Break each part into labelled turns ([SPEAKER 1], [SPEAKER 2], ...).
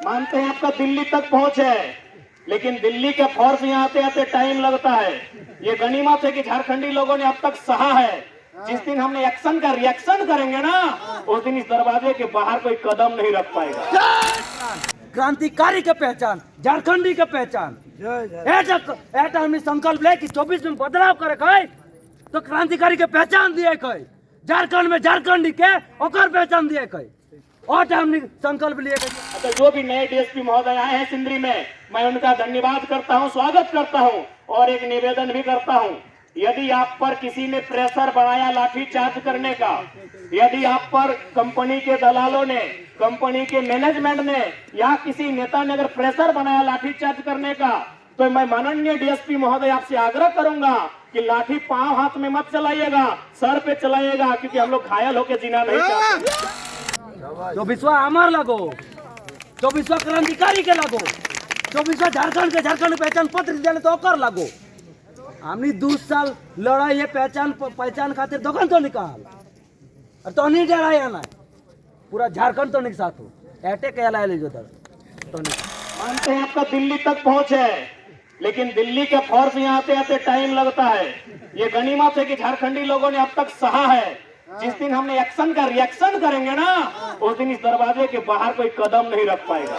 [SPEAKER 1] मानते हैं आपका दिल्ली तक पहुंच है, लेकिन दिल्ली के फोर्स यहाँ आते आते टाइम लगता है। ये गनीमत है कि झारखंडी लोगों ने अब तक सहा है। जिस दिन हमने एक्शन का रिएक्शन करेंगे ना, उस दिन इस दरवाजे के बाहर कोई कदम नहीं रख पाएगा।
[SPEAKER 2] क्रांतिकारी के पहचान, झारखंडी के पहचान। हमने संकल्प ले कि 24 में बदलाव करे कई, तो क्रांतिकारी के पहचान दिए कई, झारखंड में झारखंडी के ओकर पहचान दिए कई, और हमने संकल्प लिए कई।
[SPEAKER 1] जो भी नए डीएसपी महोदय आए हैं सिंदरी में, मैं उनका धन्यवाद करता हूं, स्वागत करता हूं और एक निवेदन भी करता हूं। यदि आप पर किसी ने प्रेशर बनाया लाठी चार्ज करने का, यदि आप पर कंपनी के दलालों ने, कंपनी के मैनेजमेंट ने या किसी नेता ने अगर प्रेशर बनाया लाठी चार्ज करने का, तो मैं माननीय डीएसपी महोदय आपसे आग्रह करूंगा कि लाठी पांव हाथ में मत चलाइएगा, सर पे चलाइएगा, क्योंकि हम लोग घायल होकर जीना नहीं चाहते।
[SPEAKER 2] जो विश्वा अमर लगो, जो विश्वा क्रांतिकारी के लगो, जो विश्वा झारखंड के झारखंड पहचान पत्र दिले तो ओकर लगो। हमने 2 साल लड़ाई है पहचान खातिर दखन तो निकाल, और तो नहीं डराया ना, पूरा झारखंड तो नहीं साथ हो ऐटे कहला ले जो तो नहीं।
[SPEAKER 1] मानते हैं आपका दिल्ली तक पहुंच है, लेकिन दिल्ली के फोर्स यहाँ आते आते टाइम लगता है। ये गनीमत है कि झारखंडी लोगों ने अब तक सहा है। जिस दिन हमने एक्शन का रिएक्शन करेंगे ना, उस दिन इस दरवाजे के बाहर कोई कदम नहीं रख पाएगा।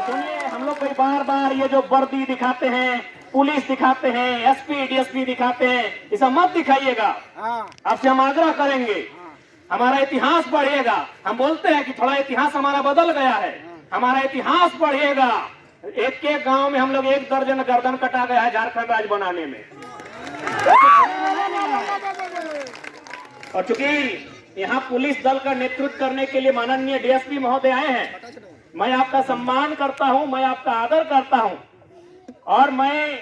[SPEAKER 1] सुनिए, हम लोग कोई बार बार ये जो वर्दी दिखाते हैं, पुलिस दिखाते हैं, एसपी डीएसपी दिखाते हैं, इसे मत दिखाइएगा। आपसे हम आग्रह करेंगे, हमारा इतिहास पढ़िएगा। हम बोलते हैं कि थोड़ा इतिहास हमारा बदल गया है, हमारा इतिहास पढ़िएगा। एक एक गांव में हम लोग 1 दर्जन गर्दन कटा गया है झारखंड राज्य बनाने में। और चूंकि यहाँ पुलिस दल का नेतृत्व करने के लिए माननीय डीएसपी महोदय आए हैं, मैं आपका सम्मान करता हूं, मैं आपका आदर करता हूं और मैं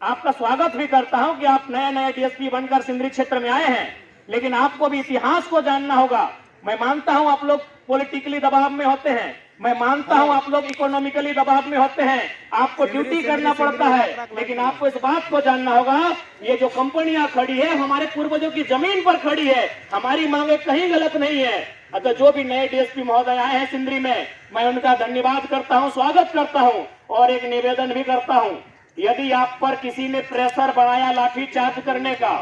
[SPEAKER 1] आपका स्वागत भी करता हूं कि आप नए नए डीएसपी बनकर सिंदरी क्षेत्र में आए हैं। लेकिन आपको भी इतिहास को जानना होगा। मैं मानता हूं आप लोग पॉलिटिकली दबाव में होते हैं, मैं मानता हूं आप लोग इकोनॉमिकली दबाव में होते हैं, आपको ड्यूटी करना पड़ता है, लेकिन आपको इस बात को जानना होगा, ये जो कंपनियां खड़ी है हमारे पूर्वजों की जमीन पर खड़ी है, हमारी मांगे कहीं गलत नहीं है। अतः जो भी नए डीएसपी महोदय आए हैं सिंदरी में, मैं उनका धन्यवाद करता हूं, स्वागत करता हूं और एक निवेदन भी करता हूं। यदि आप पर किसी ने प्रेशर बनाया लाठी चार्ज करने का,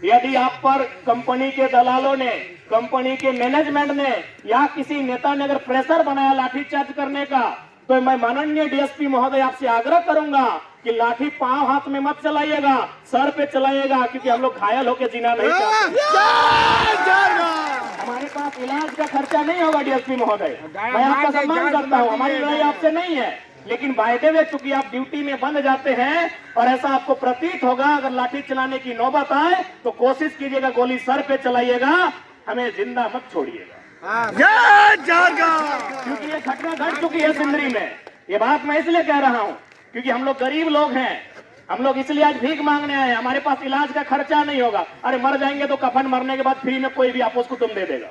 [SPEAKER 1] यदि आप पर कंपनी के दलालों ने, कंपनी के मैनेजमेंट ने या किसी नेता ने अगर प्रेशर बनाया लाठी चार्ज करने का, तो मैं माननीय डीएसपी महोदय आपसे आग्रह करूंगा कि लाठी पांव हाथ में मत चलाइएगा, सर पे चलाइएगा, क्योंकि हम लोग घायल होकर जीना नहीं चाहते। हमारे पास इलाज का खर्चा नहीं होगा डीएसपी महोदय, मैं आपका सम्मान करता हूँ, हमारी लड़ाई आपसे नहीं है। लेकिन बायदे में चूंकि आप ड्यूटी में बंद जाते हैं और ऐसा आपको प्रतीत होगा, अगर लाठी चलाने की नौबत आए तो कोशिश कीजिएगा गोली सर पे चलाइएगा, हमें जिंदा मत छोड़िएगा। क्योंकि ये घटना घट चुकी है सिंदरी में। ये बात मैं इसलिए कह रहा हूँ क्योंकि हम लोग गरीब लोग हैं, हम लोग इसलिए आज भीख मांगने आए हैं। हमारे पास इलाज का खर्चा नहीं होगा। अरे मर जाएंगे तो कफन मरने के बाद फ्री में कोई भी आपस को तुम दे देगा।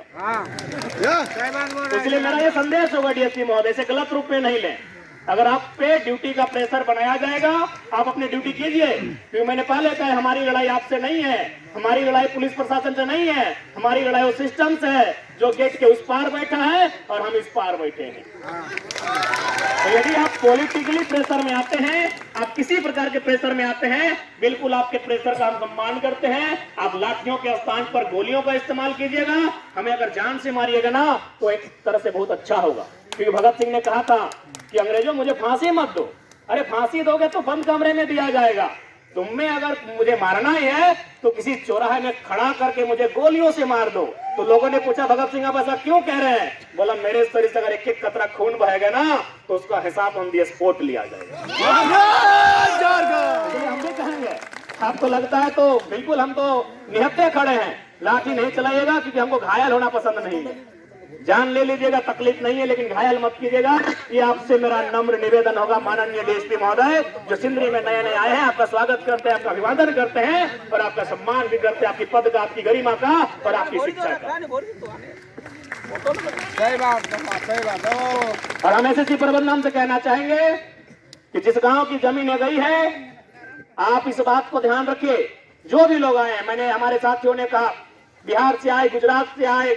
[SPEAKER 1] इसलिए मेरा ये संदेश होगा डीएसपी महोदय से, गलत रूप में नहीं लें। अगर आप पे ड्यूटी का प्रेशर बनाया जाएगा, आप अपनी ड्यूटी कीजिए, क्योंकि मैंने पहले कहा हमारी लड़ाई आपसे नहीं है, हमारी लड़ाई पुलिस प्रशासन से नहीं है, हमारी लड़ाई उस सिस्टम से है जो गेट के उस पार बैठा है और हम इस पार बैठे हैं। तो यदि आप पॉलिटिकली प्रेशर में आते हैं, आप किसी प्रकार के प्रेशर में आते हैं, बिल्कुल आपके प्रेशर का हम सम्मान करते हैं। आप लाठियों के स्थान पर गोलियों का इस्तेमाल कीजिएगा, हमें अगर जान से मारिएगा ना तो एक तरह से बहुत अच्छा होगा। क्योंकि भगत सिंह ने कहा था कि अंग्रेजों मुझे फांसी मत दो। अरे फांसी दोगे तो बंद कमरे में दिया जाएगा, तुम्हें अगर मुझे मारना ही है तो किसी चौराहे में खड़ा करके मुझे गोलियों से मार दो। तो लोगों ने पूछा भगत सिंह आप ऐसा क्यों कह रहे हैं? बोला मेरे शरीर से अगर एक एक कतरा खून बहेगा ना तो उसका हिसाब ऑन दी स्पॉट लिया जाएगा। हम भी कहेंगे, आपको लगता है तो बिल्कुल हम तो निहत्थे खड़े हैं, लाठी नहीं चलाइएगा क्योंकि हमको घायल होना पसंद नहीं है। जान ले लीजिएगा, तकलीफ नहीं है, लेकिन घायल मत कीजिएगा। ये आपसे मेरा नम्र निवेदन होगा। माननीय डीएसपी महोदय जो सिंदरी में नए नए आए हैं, आपका स्वागत करते हैं, आपका अभिवादन करते हैं और आपका सम्मान भी करते हैं, आपकी पद का, आपकी गरिमा का और आपकी शिक्षा का।
[SPEAKER 3] सही बात।
[SPEAKER 1] और हम एसएससी प्रबंधन से कहना चाहेंगे कि जिस गांव की जमीन गई है, आप इस बात को ध्यान रखिए। जो भी लोग आए हैं, मैंने हमारे साथियों ने कहा बिहार से आए, गुजरात से आए,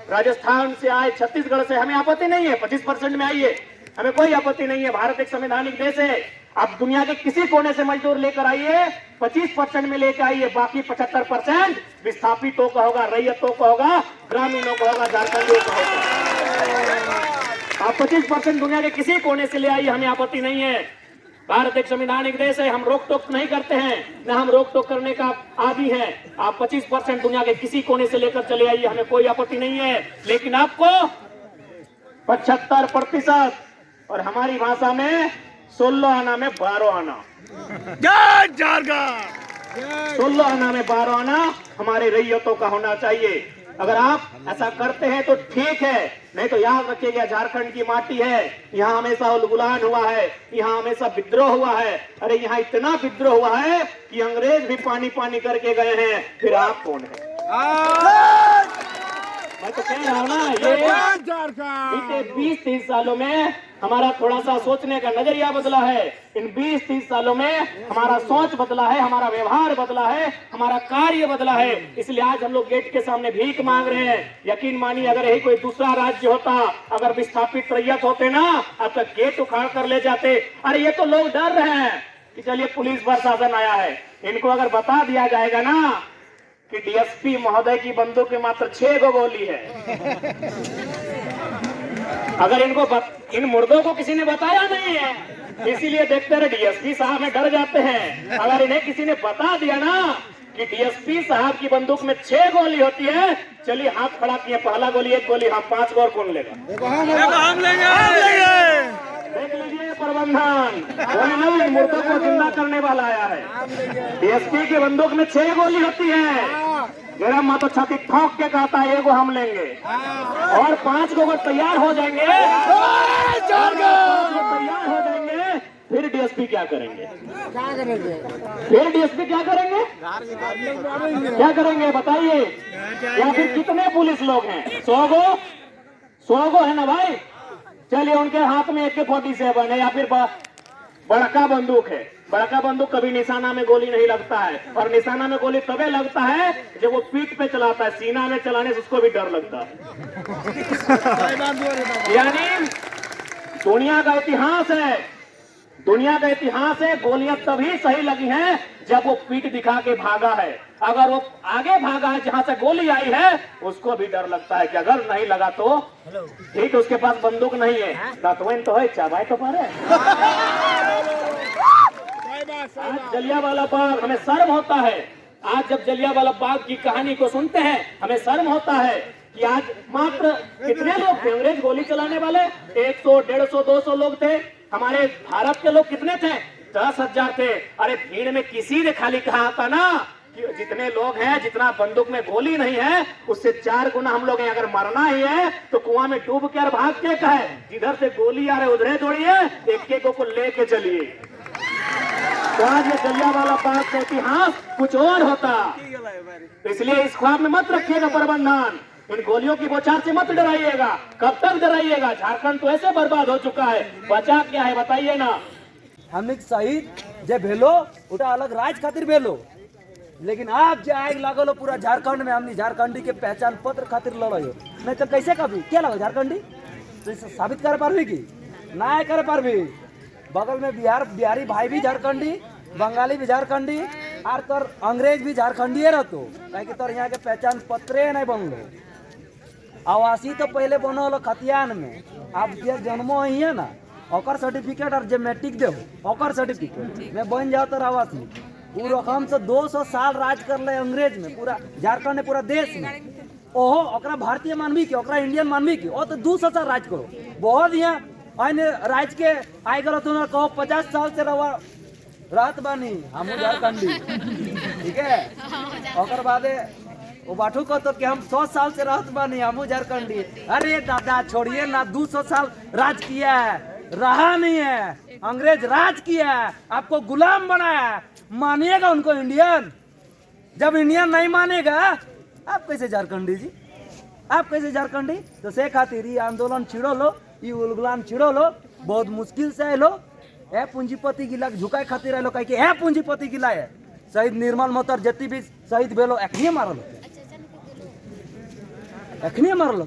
[SPEAKER 1] राजस्थान से आए, छत्तीसगढ़ से, हमें आपत्ति नहीं है, 25% में आइए, हमें कोई आपत्ति नहीं है। भारत एक संवैधानिक देश है। आप दुनिया के किसी कोने से मजदूर लेकर आइए, 25% में लेकर आइए, बाकी 75% विस्थापितों का होगा, रैयतों का होगा, ग्रामीणों का होगा, झारखंडियों का होगा। आप 25% दुनिया के किसी कोने से ले आइए, हमें आपत्ति नहीं है। भारत एक संवैधानिक देश है, हम रोक टोक नहीं करते हैं, न हम रोक टोक करने का आदी हैं। आप 25% दुनिया के किसी कोने से लेकर चले आइए, हमें कोई आपत्ति नहीं है। लेकिन आपको 75% और हमारी भाषा में 16 आना में 12 आना, 16 आना में 12 आना हमारे रैयतों का होना चाहिए। अगर आप ऐसा करते हैं तो ठीक है, नहीं तो याद रखिएगा, झारखंड की माटी है, यहाँ हमेशा उलगुलान हुआ है, यहाँ हमेशा विद्रोह हुआ है। अरे यहाँ इतना विद्रोह हुआ है कि अंग्रेज भी पानी पानी करके गए हैं, फिर आप कौन है? मैं तो कह रहा हूँ ना, ये बीते 20-30 सालों में हमारा थोड़ा सा सोचने का नजरिया बदला है। इन 20-30 सालों में हमारा सोच बदला है, हमारा व्यवहार बदला है, हमारा कार्य बदला है। इसलिए आज हम लोग गेट के सामने भीख मांग रहे हैं। यकीन मानिए, अगर यही कोई दूसरा राज्य होता, अगर विस्थापित रैयत होते ना, अब तक गेट उखाड़ कर ले जाते। अरे ये तो लोग डर रहे हैं कि चलिए पुलिस प्रशासन आया है, इनको अगर बता दिया जाएगा ना कि डीएसपी महोदय की बंदूक में मात्र 6 गोली है, अगर इन मुर्दों को किसी ने बताया नहीं है, इसीलिए देखते रहे डीएसपी साहब में डर जाते हैं। अगर इन्हें किसी ने बता दिया ना कि डीएसपी साहब की बंदूक में 6 गोली होती है, चलिए हाथ खड़ा किए, पहला गोली 1 गोली, हम 5 और कौन लेगा?
[SPEAKER 3] हम लेंगे।
[SPEAKER 1] देख लीजिए प्रबंधन, गोली नहीं, मुर्दों को जिंदा करने वाला आया है। डीएसपी की बंदूक में 6 गोली होती है, मेरा माँ तो छाती ठोक के कहता है एगो हम लेंगे, और 5 को तैयार हो जाएंगे, तैयार हो जाएंगे, फिर डीएसपी क्या करेंगे? फिर डीएसपी क्या करेंगे? क्या करेंगे बताइए? या फिर कितने पुलिस लोग हैं? 100 गो है ना भाई? चलिए उनके हाथ में AK-47 है, या फिर बड़का बंदूक है। बड़का बंदूक कभी निशाना में गोली नहीं लगता है, और निशाना में गोली तबे लगता है जब वो पीठ पे चलाता है, सीना में चलाने से उसको भी डर लगता है। यानी दुनिया का इतिहास है, दुनिया का इतिहास है, गोलियां तभी सही लगी हैं जब वो पीठ दिखा के भागा है। अगर वो आगे भागा है जहां से गोली आई है, उसको भी डर लगता है कि अगर नहीं लगा तो ठीक, उसके पास बंदूक नहीं है, दातुन तो है, चाबाई तो पर है। आज जलियांवाला बाग हमें शर्म होता है, आज जब जलियांवाला बाग की कहानी को सुनते हैं हमें शर्म होता है कि आज मात्र कितने लोग थे अंग्रेज गोली चलाने वाले? 100, 150, 200 लोग थे। हमारे भारत के लोग कितने थे? 10,000 थे। अरे भीड़ में किसी ने खाली कहा था ना कि जितने लोग हैं, जितना बंदूक में गोली नहीं है, उससे 4 गुना हम लोग हैं। अगर मरना ही है तो कुआं में डूब के और भाग के कहे, जिधर से गोली आ रहे उधरे दौड़िए, एक को लेके चलिए। तो आज ये जलियांवाला बाग का इतिहास कुछ और होता। इसलिए इस ख्वाब में मत रखिएगा प्रबंधन, इन गोलियों की बौछार से मत डराइएगा। कब तक डराइएगा? झारखंड तो ऐसे बर्बाद हो चुका है, बचा क्या है बताइए ना?
[SPEAKER 2] हमने शहीद जे भेलो उटा अलग राज खातिर भेलो, लेकिन आप जो आग लागलो पूरा झारखंड में, हमने झारखंडी के पहचान पत्र खातिर लड़ो, नहीं तो कैसे कभी क्या लगो झारखंडी तो साबित कर पारबी की ना कर पारबी? बगल में बिहारी भाई भी झारखंडी, बंगाली भी झारखंडी, और तोर अंग्रेज भी झारखंडी रहतो, कहीं तोर यहाँ के पहचान पत्रे नहीं बनलो। आवासी तो पहले बनल खतियान में, आप जे जन्मो ही है ना, ओकर सर्टिफिकेट और जे मैट्रिक दे ओकर सर्टिफिकेट में बन जाओ तो आवासी। वो रकम तो 200 साल राज कर ले अंग्रेज में, पूरा झारखंड में, पूरा देश में। ओहो ओकरा भारतीय मानवी की, ओकरा इंडियन मानवी की, ओ तो 200 साल राज करो। बहुत यहाँ आने राज के आए करो तुम कहो 50 साल से रात बानी हम झारखंडी, ठीक है? ओकर बादे वो बाठू को तो कि हम 100 साल से रात बानी हम झारखंडी। अरे दादा छोड़िए ना, 200 साल राज किया है, रहा नहीं है, अंग्रेज राज किया है, आपको गुलाम बनाया है, मानिएगा उनको इंडियन? जब इंडियन नहीं मानेगा आप कैसे झारखंडी जी? आप कैसे झारखंडी? तो से खातिर ये आंदोलन छिड़ो लो, ये उलगुलान छिड़ो लो, बहुत मुश्किल से लो। ए पूंजीपति गिला झुकाए खातिर आलो, कह के ए पूंजीपति गिला है। शहीद निर्मल मोतर जति भी शहीद भेलो एक ही मारल। एखने मारल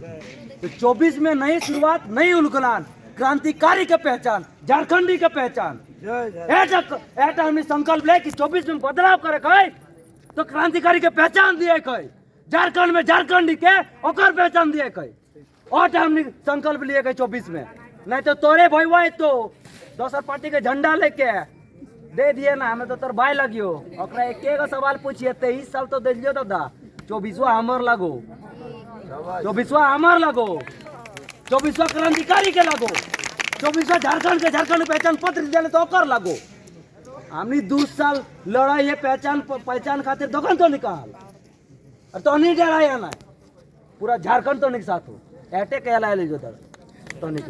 [SPEAKER 2] तो 24 में नई शुरुआत, नई उलगलान, क्रांतिकारी के पहचान, झारखंडी के पहचान। एटा हमने संकल्प ले कि 24 में बदलाव करे कहे तो क्रांतिकारी के पहचान दिए कहे, झारखंड में झारखंडी के ओकर पहचान दिए कहे। और हमने संकल्प लिए कहे 24 में, नहीं तो तोरे भैया तो दोसर पार्टी के झंडा लेके दे दिए ना, हमें तो तोर भाई लगियो। ओकरा एक सवाल पूछिए, 23 साल तो दे दियो दादा, 24वां हमर लगो, 24वां हमर लगो, 24वां क्रांतिकारी के लगो, 24वां झारखंड के झारखंड पहचान पत्र दिले तो ओकर लगो। हमने 2 साल लड़ाई है पहचान खातिर दुकान तो निकाल, और तो नहीं डराया ना, पूरा झारखंड तो नहीं साथ हो, एटे कहला ले जो तो नहीं